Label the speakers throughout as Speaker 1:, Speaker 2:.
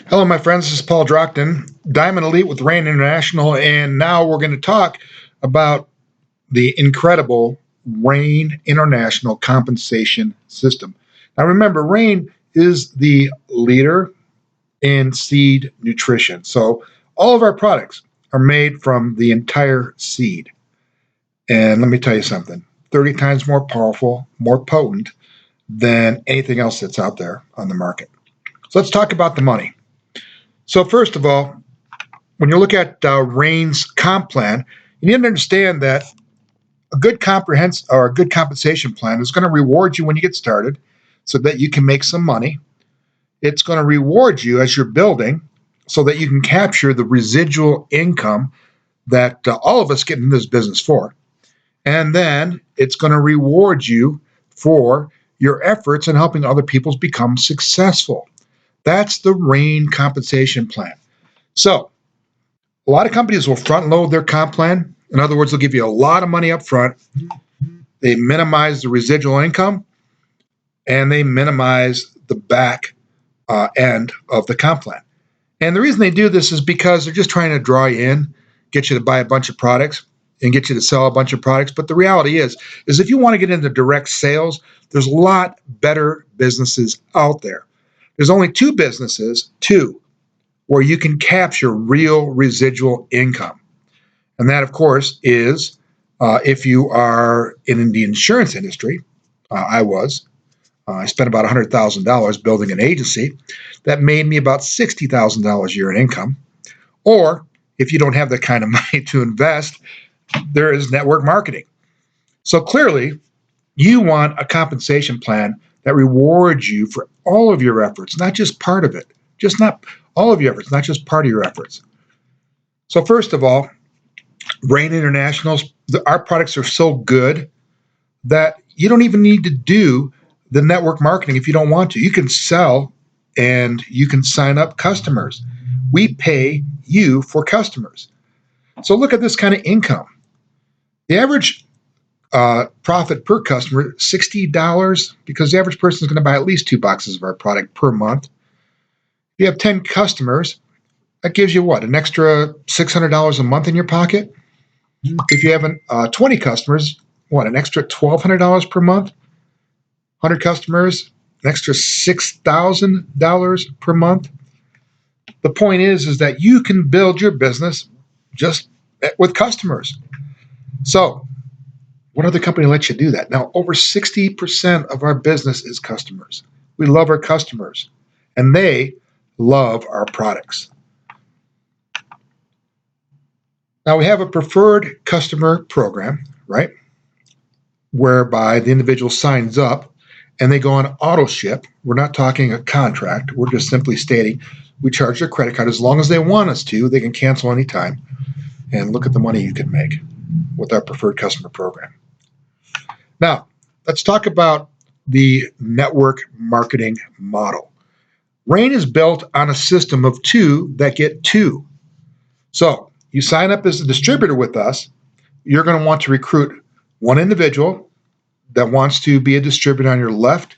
Speaker 1: Hello, my friends. This is Paul Drockton, Diamond Elite with Rain International, and now we're going to talk about the incredible Rain International compensation system. Now, remember, Rain is the leader in seed nutrition. So, all of our products are made from the entire seed. And let me tell you something 30 times more powerful, more potent than anything else that's out there on the market. So, let's talk about the money. So first of all, when you look at Rain's comp plan, you need to understand that a good compensation plan is going to reward you when you get started so that you can make some money. It's going to reward you as you're building so that you can capture the residual income that all of us get in this business for. And then it's going to reward you for your efforts in helping other people become successful. That's the Rain compensation plan. So a lot of companies will front load their comp plan. In other words, they'll give you a lot of money up front. They minimize the residual income, and they minimize the back end of the comp plan. And the reason they do this is because they're just trying to draw you in, get you to buy a bunch of products, and get you to sell a bunch of products. But the reality is if you want to get into direct sales, there's a lot better businesses out there. There's only two businesses, where you can capture real residual income. And that, of course, is if you are in the insurance industry. I spent about $100,000 building an agency that made me about $60,000 a year in income. Or if you don't have that kind of money to invest, there is network marketing. So clearly, you want a compensation plan that rewards you for all of your efforts, not just part of it, just not all of your efforts, not just part of your efforts. So first of all, Rain International's, our products are so good that you don't even need to do the network marketing if you don't want to. You can sell and you can sign up customers. We pay you for customers. So look at this kind of income. The average profit per customer, $60, because the average person is going to buy at least 2 boxes of our product per month. If you have 10 customers, that gives you what? An extra $600 a month in your pocket? If you have 20 customers, what? An extra $1,200 per month? 100 customers, an extra $6,000 per month? The point is that you can build your business just with customers. So what other company lets you do that? Now, over 60% of our business is customers. We love our customers, and they love our products. Now, we have a preferred customer program, right, whereby the individual signs up and they go on auto ship. We're not talking a contract. We're just simply stating we charge their credit card as long as they want us to. They can cancel anytime, and look at the money you can make with our preferred customer program. Now, let's talk about the network marketing model. Rain is built on a system of 2 that get 2. So you sign up as a distributor with us, you're going to want to recruit one individual that wants to be a distributor on your left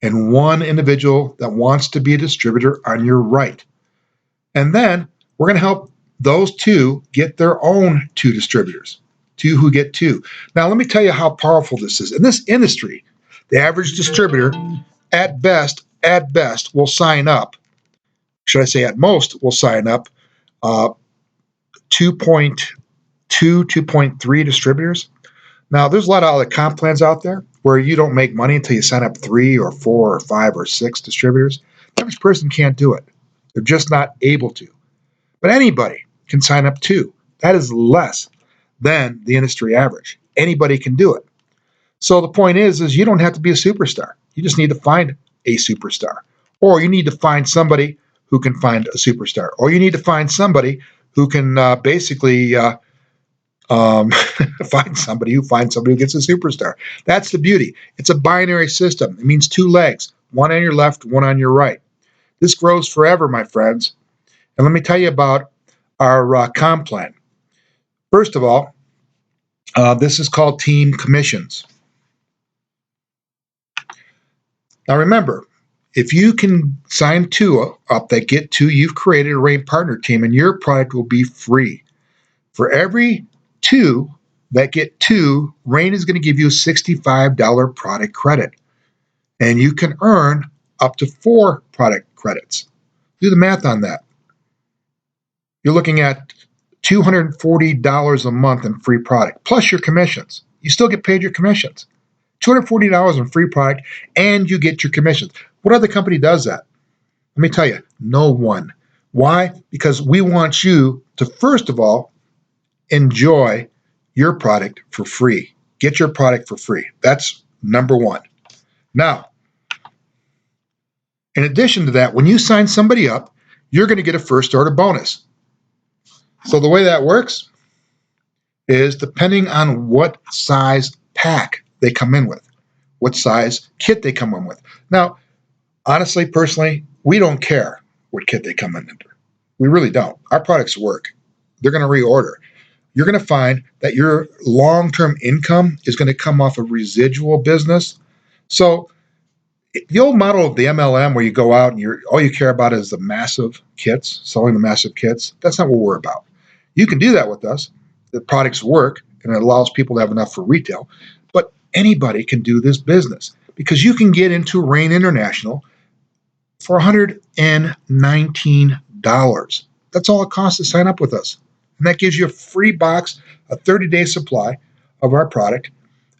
Speaker 1: and one individual that wants to be a distributor on your right. And then we're going to help those 2 get their own 2 distributors. 2 who get 2. Now, let me tell you how powerful this is. In this industry, the average distributor, at best, will sign up, should I say at most, will sign up 2.2, 2.3 distributors. Now, there's a lot of other comp plans out there where you don't make money until you sign up 3 or 4 or 5 or 6 distributors. The average person can't do it. They're just not able to. But anybody can sign up 2. That is less than the industry average. Anybody can do it. So the point is you don't have to be a superstar. You just need to find a superstar. Or you need to find somebody who can find a superstar. Or you need to find somebody who can find somebody who gets a superstar. That's the beauty. It's a binary system. It means 2 legs, one on your left, one on your right. This grows forever, my friends. And let me tell you about our comp plan. First of all, this is called team commissions. Now remember, if you can sign 2 up that get 2, you've created a Rain Partner Team, and your product will be free. For every 2 that get 2, Rain is going to give you a $65 product credit. And you can earn up to 4 product credits. Do the math on that. You're looking at $240 a month in free product, plus your commissions. You still get paid your commissions. $240 in free product, and you get your commissions. What other company does that? Let me tell you, no one. Why? Because we want you to, first of all, enjoy your product for free. Get your product for free. That's number one. Now, in addition to that, when you sign somebody up, you're going to get a first order bonus. So the way that works is depending on what size pack they come in with, what size kit they come in with. Now, honestly, personally, we don't care what kit they come in under. We really don't. Our products work. They're going to reorder. You're going to find that your long-term income is going to come off a residual business. So the old model of the MLM where you go out and all you care about is the massive kits, selling the massive kits, that's not what we're about. You can do that with us. The products work, and it allows people to have enough for retail. But anybody can do this business because you can get into Rain International for $119. That's all it costs to sign up with us. And that gives you a free box, a 30-day supply of our product,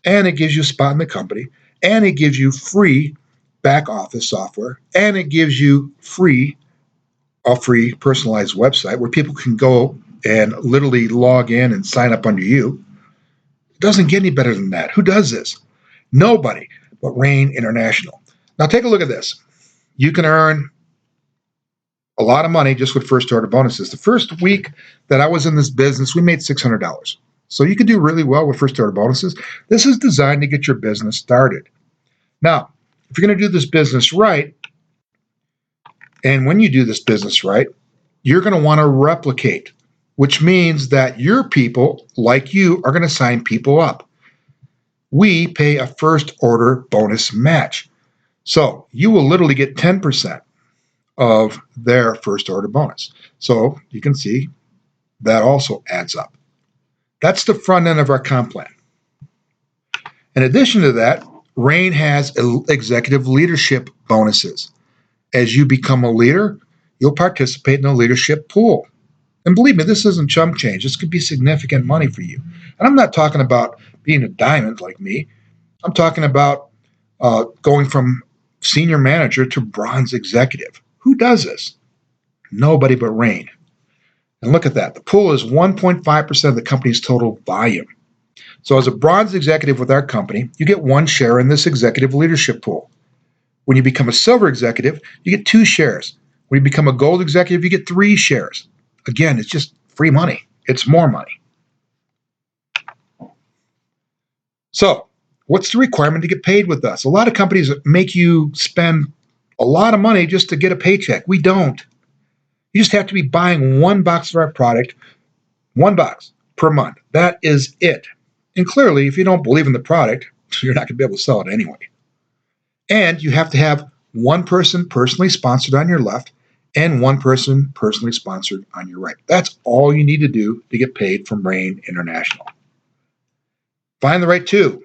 Speaker 1: and it gives you a spot in the company, and it gives you free back office software, and it gives you a free personalized website where people can go and literally log in and sign up under you. It doesn't get any better than that. Who does this? Nobody but Rain International. Now take a look at this. You can earn a lot of money just with first order bonuses. The first week that I was in this business, we made $600. So you can do really well with first order bonuses. This is designed to get your business started. Now, if you're going to do this business right, and when you do this business right, you're going to want to replicate, which means that your people, like you, are going to sign people up. We pay a first order bonus match. So you will literally get 10% of their first order bonus. So you can see that also adds up. That's the front end of our comp plan. In addition to that, Rain has executive leadership bonuses. As you become a leader, you'll participate in a leadership pool. And believe me, this isn't chump change. This could be significant money for you. And I'm not talking about being a diamond like me. I'm talking about going from senior manager to bronze executive. Who does this? Nobody but Rain. And look at that. The pool is 1.5% of the company's total volume. So as a bronze executive with our company, you get 1 share in this executive leadership pool. When you become a silver executive, you get 2 shares. When you become a gold executive, you get 3 shares. Again, it's just free money. It's more money. So what's the requirement to get paid with us? A lot of companies make you spend a lot of money just to get a paycheck. We don't. You just have to be buying 1 box of our product, 1 box per month. That is it. And clearly, if you don't believe in the product, you're not going to be able to sell it anyway. And you have to have 1 person personally sponsored on your left and 1 person personally sponsored on your right. That's all you need to do to get paid from Rain International. Find the right 2.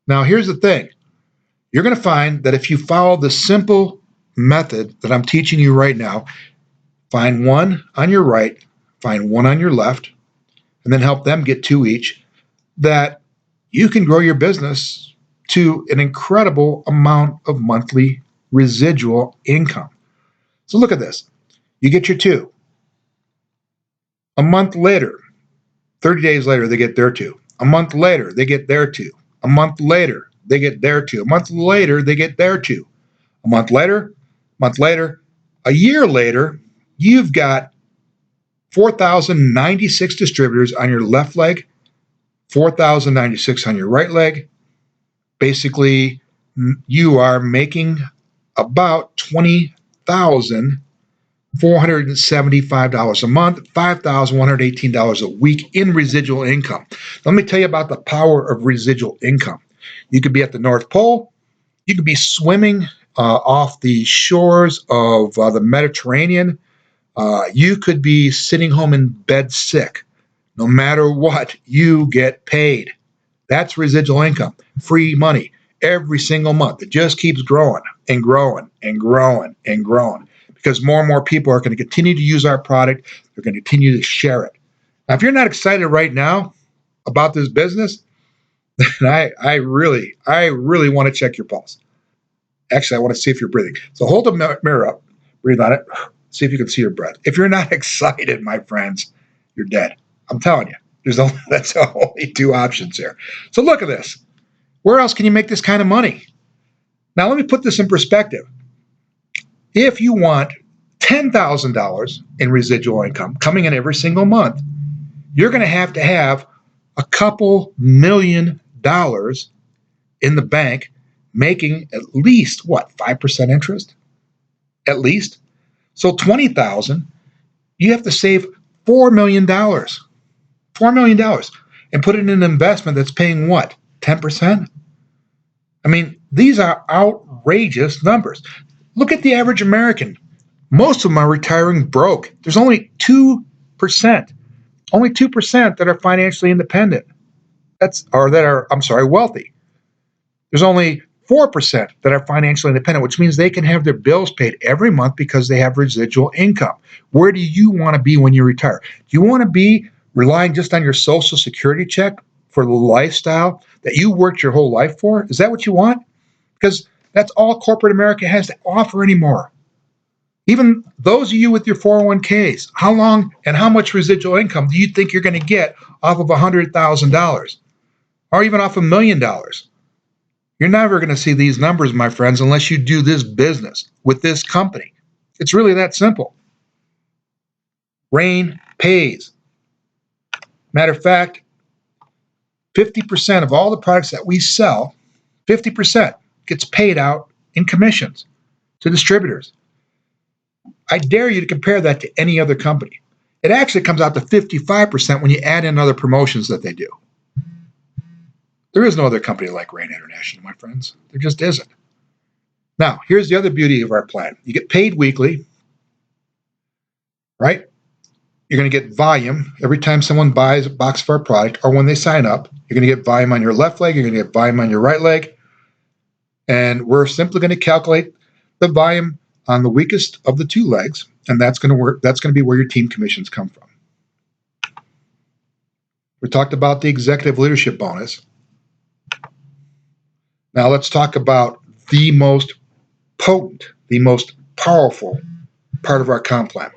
Speaker 1: Now, here's the thing. You're going to find that if you follow the simple method that I'm teaching you right now, find 1 on your right, find 1 on your left, and then help them get 2 each, that you can grow your business to an incredible amount of monthly residual income. So look at this. You get your 2. A month later, 30 days later, they get their 2. A month later, they get their 2. A month later, they get their 2. A month later, they get their 2. A month later, a year later, you've got 4,096 distributors on your left leg, 4,096 on your right leg. Basically, you are making about $20,475 a month, $5,118 a week in residual income. Let me tell you about the power of residual income. You could be at the North Pole. You could be swimming off the shores of the Mediterranean. You could be sitting home in bed sick. No matter what, you get paid. That's residual income, free money every single month. It just keeps growing and growing and growing and growing because more and more people are going to continue to use our product. They're going to continue to share it. Now, if you're not excited right now about this business, then I really want to check your pulse. Actually, I want to see if you're breathing. So hold the mirror up, breathe on it, see if you can see your breath. If you're not excited, my friends, you're dead. I'm telling you, that's only two options here. So look at this. Where else can you make this kind of money? Now, let me put this in perspective. If you want $10,000 in residual income coming in every single month, you're going to have a couple $1 million in the bank making at least, 5% interest? At least. So $20,000, you have to save $4 million. $4 million. And put it in an investment that's paying what? 10%? I mean, these are outrageous numbers. Look at the average American. Most of them are retiring broke. There's only 2%. Only 2% that are financially independent. Wealthy. There's only 4% that are financially independent, which means they can have their bills paid every month because they have residual income. Where do you want to be when you retire? Do you want to be relying just on your Social Security check for the lifestyle that you worked your whole life for? Is that what you want? Because that's all corporate America has to offer anymore. Even those of you with your 401ks, how long and how much residual income do you think you're going to get off of $100,000 or even off $1 million? You're never going to see these numbers, my friends, unless you do this business with this company. It's really that simple. Rain pays. Matter of fact, 50% of all the products that we sell, 50% gets paid out in commissions to distributors. I dare you to compare that to any other company. It actually comes out to 55% when you add in other promotions that they do. There is no other company like Rain International, my friends. There just isn't. Now, here's the other beauty of our plan. You get paid weekly, right? You're going to get volume every time someone buys a box of our product or when they sign up. You're going to get volume on your left leg. You're going to get volume on your right leg. And we're simply going to calculate the volume on the weakest of the two legs, and that's going to work. That's going to be where your team commissions come from. We talked about the executive leadership bonus. Now let's talk about the most potent, the most powerful part of our comp plan.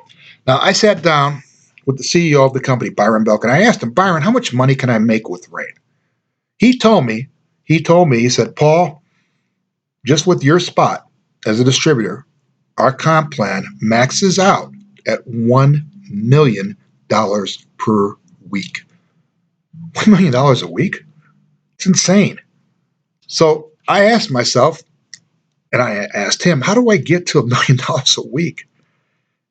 Speaker 1: Now I sat down with the CEO of the company, Byron Belk, and I asked him, Byron, how much money can I make with Rain? He told me, he said, Paul, just with your spot as a distributor, our comp plan maxes out at $1 million per week. $1 million a week? It's insane. So I asked myself, and I asked him, how do I get to $1 million a week?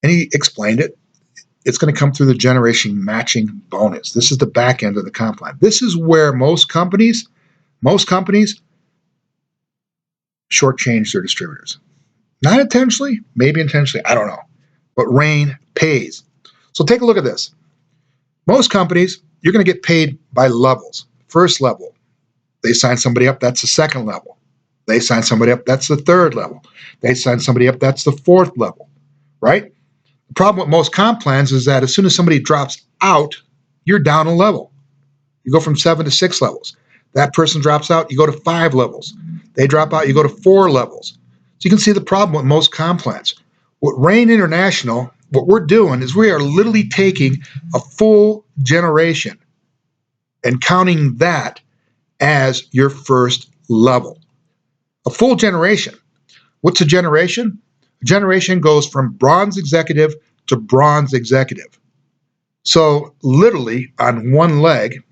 Speaker 1: And he explained it. It's going to come through the generation matching bonus. This is the back end of the comp plan. This is where most companies shortchange their distributors. Not intentionally, maybe intentionally, I don't know. But Rain pays. So take a look at this. Most companies, you're going to get paid by levels. First level, they sign somebody up, that's the second level. They sign somebody up, that's the third level. They sign somebody up, that's the fourth level, right? The problem with most comp plans is that as soon as somebody drops out, you're down a level. You go from 7 to 6 levels. That person drops out, you go to 5 levels. They drop out, you go to 4 levels. So you can see the problem with most comp plans. With Rain International, what we're doing is we are literally taking a full generation and counting that as your first level. A full generation. What's a generation? A generation goes from bronze executive to bronze executive. So literally on one leg,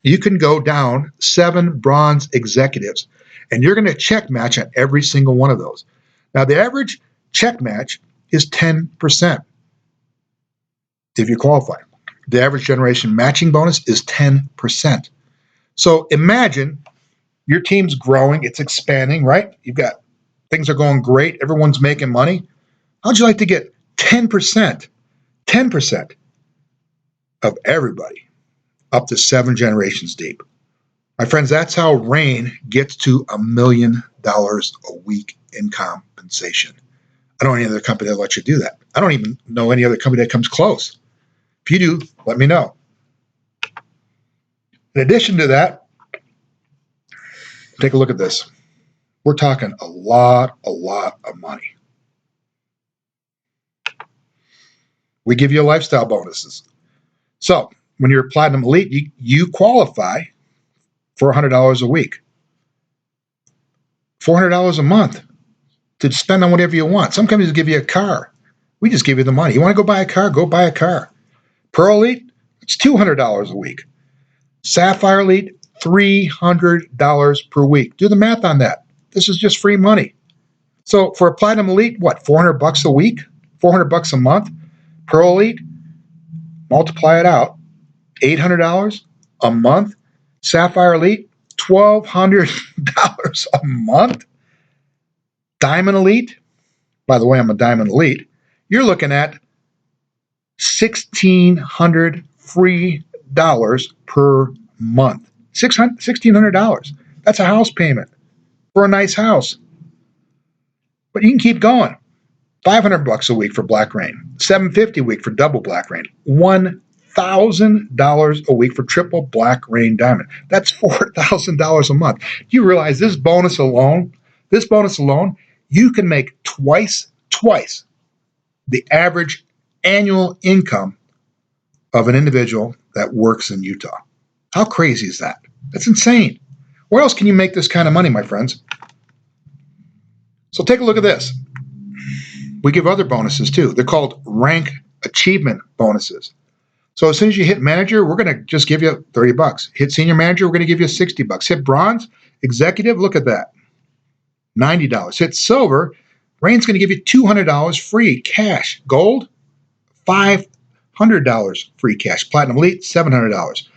Speaker 1: you can go down 7 bronze executives, and you're going to check match on every single one of those. Now, the average check match is 10% if you qualify. The average generation matching bonus is 10%. So imagine your team's growing, it's expanding, right? You've got things are going great, everyone's making money. How'd you like to get 10%, 10% of everybody up to 7 generations deep? My friends, that's how Rain gets to $1 million a week in compensation. I don't know any other company that lets you do that. I don't even know any other company that comes close. If you do, let me know. In addition to that, take a look at this. We're talking a lot of money. We give you lifestyle bonuses. So when you're a Platinum Elite, you qualify for $100 a week, $400 a month to spend on whatever you want. Some companies give you a car. We just give you the money. You want to go buy a car? Go buy a car. Pearl Elite, it's $200 a week. Sapphire Elite, $300 per week. Do the math on that. This is just free money. So for a Platinum Elite, what, $400 a week? $400 a month? Pearl Elite, multiply it out. $800 a month. Sapphire Elite, $1,200 a month. Diamond Elite, by the way, I'm a Diamond Elite, you're looking at $1,600 free dollars per month. $1,600. That's a house payment for a nice house. But you can keep going. $500 a week for Black Rain. $750 a week for Double Black Rain. $1,000 a week for Triple Black Rain Diamond. That's $4,000 a month. Do you realize this bonus alone, you can make twice the average annual income of an individual that works in Utah. How crazy is that? That's insane. Where else can you make this kind of money, my friends? So take a look at this. We give other bonuses too. They're called rank achievement bonuses. So as soon as you hit manager, we're going to just give you $30. Hit senior manager, we're going to give you $60. Hit bronze, executive, look at that, $90. Hit silver, Rain's going to give you $200 free cash. Gold, $500 free cash. Platinum Elite, $700.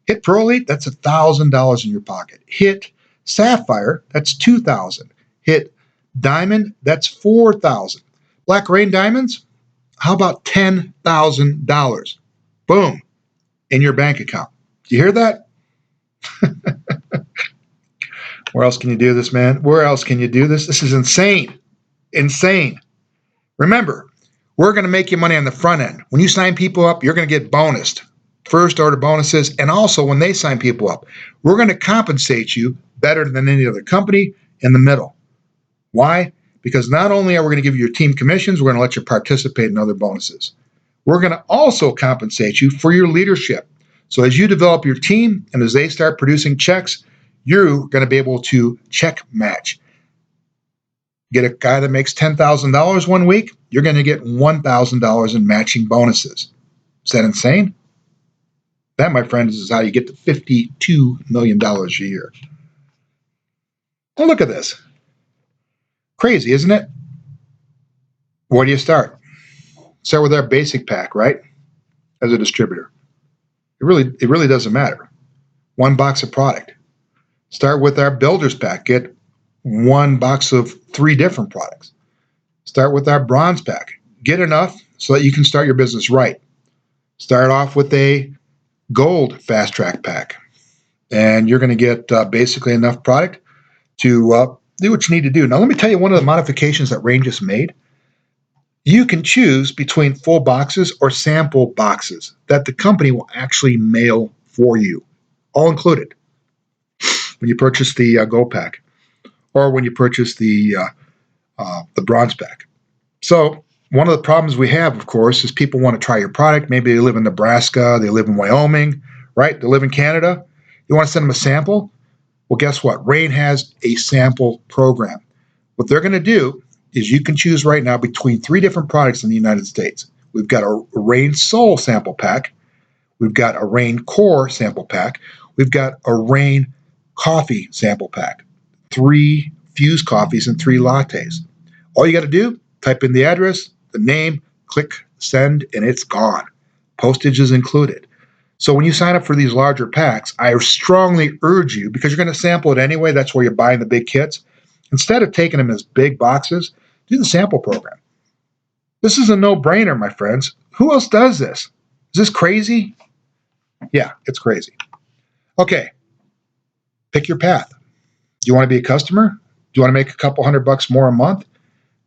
Speaker 1: Hit Pearl Elite, that's $1,000 in your pocket. Hit Sapphire, that's $2,000. Hit Diamond, that's $4,000. Black Rain Diamonds, how about $10,000? Boom, in your bank account. Do you hear that? Where else can you do this, man? Where else can you do this? This is insane. Insane. Remember, we're going to make you money on the front end. When you sign people up, you're going to get bonused. First order bonuses. And also when they sign people up, we're going to compensate you better than any other company in the middle. Why? Because not only are we going to give you your team commissions, we're going to let you participate in other bonuses. We're going to also compensate you for your leadership. So as you develop your team and as they start producing checks, you're going to be able to check match. Get a guy that makes $10,000 one week, you're going to get $1,000 in matching bonuses. Is that insane? That, my friends, is how you get to $52 million a year. Now look at this. Crazy, isn't it? Where do you start? Start with our basic pack, right? As a distributor. It really doesn't matter. One box of product. Start with our builder's pack. Get one box of 3 different products. Start with our bronze pack. Get enough so that you can start your business right. Start off with a gold fast track pack. And you're going to get basically enough product to do what you need to do. Now, let me tell you one of the modifications that Rain just made. You can choose between full boxes or sample boxes that the company will actually mail for you, all included, when you purchase the gold pack or when you purchase the bronze pack. So one of the problems we have, of course, is people want to try your product. Maybe they live in Nebraska, they live in Wyoming, right? They live in Canada. You want to send them a sample? Well, guess what? Rain has a sample program. What they're going to do is you can choose right now between 3 different products in the United States. We've got a Rain Soul sample pack. We've got a Rain Core sample pack. We've got a Rain Coffee sample pack. 3 fused coffees and 3 lattes. All you got to do, type in the address, the name, click send, and it's gone. Postage is included. So when you sign up for these larger packs, I strongly urge you, because you're going to sample it anyway, that's where you're buying the big kits, Instead of taking them as big boxes, do the sample program. This is a no-brainer, my friends. Who else does this? Is this crazy? Yeah, it's crazy. Okay, pick your path. Do you want to be a customer? Do you want to make a couple $100 more a month?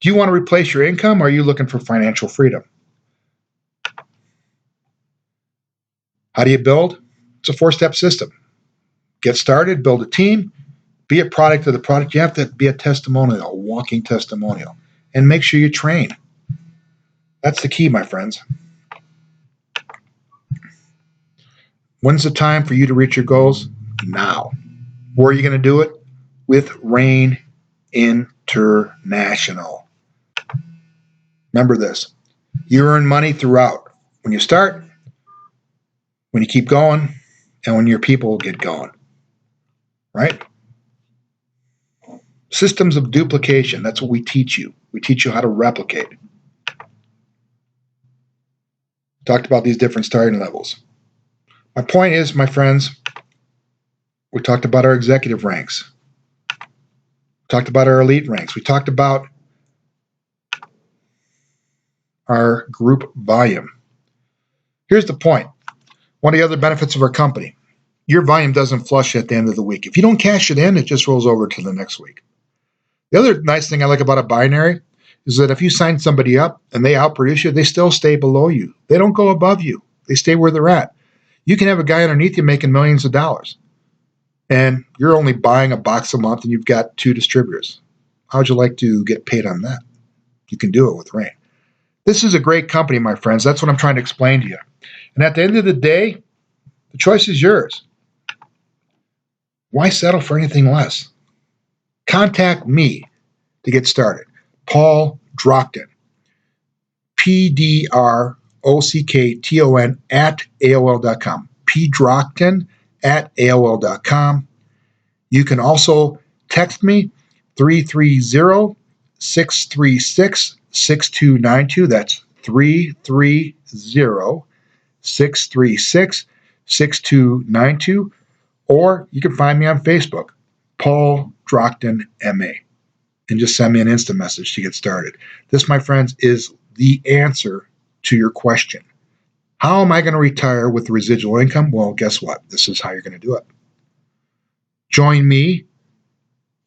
Speaker 1: Do you want to replace your income, or are you looking for financial freedom? How do you build? It's a 4-step system. Get started, build a team, be a product of the product. You have to be a testimonial, a walking testimonial, and make sure you train. That's the key, my friends. When's the time for you to reach your goals? Now. Where are you going to do it? With Rain International. Remember this. You earn money throughout. When you start, when you keep going, and when your people get going. Right? Systems of duplication. That's what we teach you. We teach you how to replicate. Talked about these different starting levels. My point is, my friends, we talked about our executive ranks. We talked about our elite ranks. We talked about our group volume. Here's the point. One of the other benefits of our company. Your volume doesn't flush at the end of the week. If you don't cash it in, it just rolls over to the next week. The other nice thing I like about a binary is that if you sign somebody up and they outproduce you, they still stay below you. They don't go above you. They stay where they're at. You can have a guy underneath you making millions of dollars, and you're only buying a box a month and you've got 2 distributors. How would you like to get paid on that? You can do it with Rain. This is a great company, my friends. That's what I'm trying to explain to you. And at the end of the day, the choice is yours. Why settle for anything less? Contact me to get started. Paul Drockton, pdrockton @AOL.com. pdrockton @AOL.com. You can also text me 330-636-6292. That's 330-636-6292. Or you can find me on Facebook, Paul Drockton M.A, and just send me an instant message to get started. This, my friends, is the answer to your question. How am I going to retire with residual income? Well, guess what? This is how you're going to do it. Join me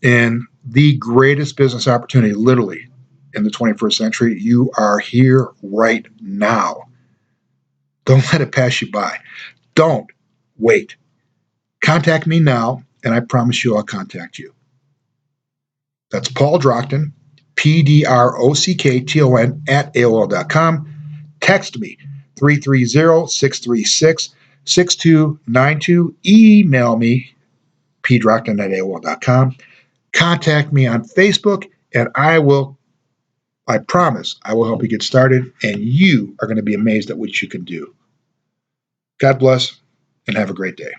Speaker 1: in the greatest business opportunity, literally, in the 21st century. You are here right now. Don't let it pass you by. Don't wait. Contact me now, and I promise you I'll contact you. That's Paul Drockton, pdrockton @AOL.com. Text me, 330-636-6292. Email me, pdrockton@AOL.com. Contact me on Facebook, and I promise, I will help you get started, and you are going to be amazed at what you can do. God bless, and have a great day.